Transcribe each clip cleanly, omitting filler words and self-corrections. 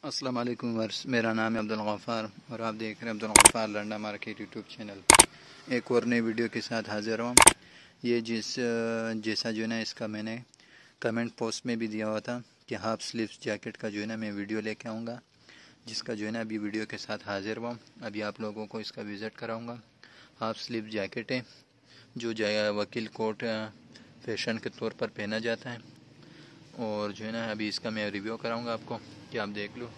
अस्सलाम वालेकुम वर्स, मेरा नाम है अब्दुल गफ़ार और आप देख रहे हैं Abdul Gaffar Landa market YouTube channel. एक और नई वीडियो के साथ हाज़िर हूँ। ये जैसा जो है ना इसका मैंने कमेंट पोस्ट में भी दिया हुआ था कि हाफ स्लीव्स जैकेट का जो है ना मैं वीडियो लेके आऊँगा, जिसका जो है ना अभी वीडियो के साथ हाज़िर हुआ। अभी आप लोगों को इसका विज़िट कराऊँगा। हाफ स्लीव जैकेट है जो वकील कोट फैशन के तौर पर पहना जाता है और जो है ना अभी इसका मैं रिव्यू कराऊँगा आपको कि आप देख लो।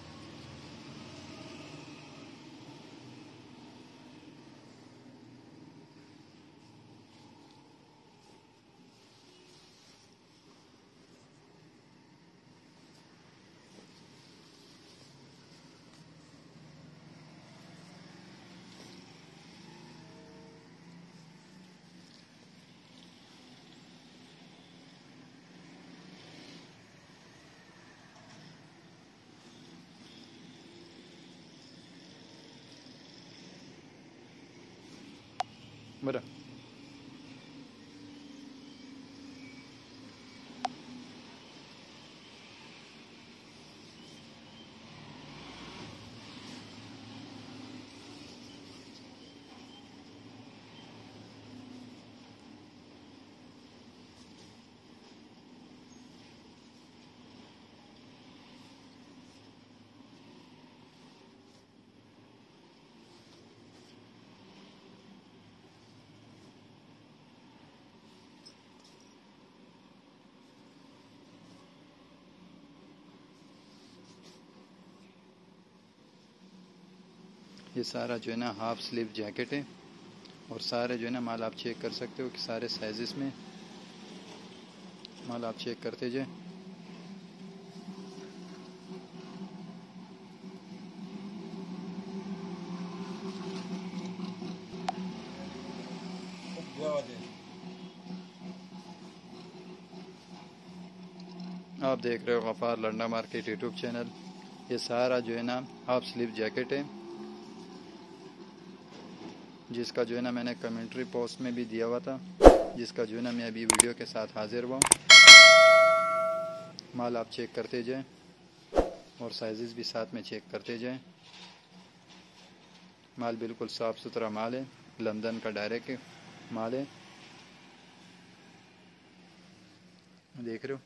बड़ा ये सारा जो है ना हाफ स्लीव जैकेट है और सारे जो है ना माल आप चेक कर सकते हो कि सारे साइजेस में माल आप चेक करते जाए। आप देख रहे हो Gaffar Landa market YouTube channel. ये सारा जो है ना हाफ स्लीव जैकेट है जिसका जो है ना मैंने कमेंट्री पोस्ट में भी दिया हुआ था, जिसका जो है ना मैं अभी वीडियो के साथ हाजिर हुआ। माल आप चेक करते जाएं और साइजेस भी साथ में चेक करते जाएं। माल बिल्कुल साफ़ सुथरा माल है, लंदन का डायरेक्ट माल है, देख रहे हो।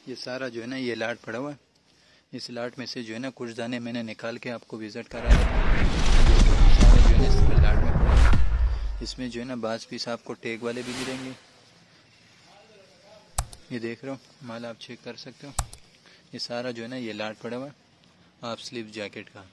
ये सारा जो है ना ये लाट पड़ा हुआ है। इस लाट में से जो है ना कुछ दाने मैंने निकाल के आपको विज़िट कराया। सारे जो है ना इसमें लाट में पड़ा है। इसमें जो है ना 22 पीस आपको टैग वाले भी मिलेंगे। ये देख रहे हो, माल आप चेक कर सकते हो। ये सारा जो है ना ये लाट पड़ा हुआ है हाफ स्लीव जैकेट का।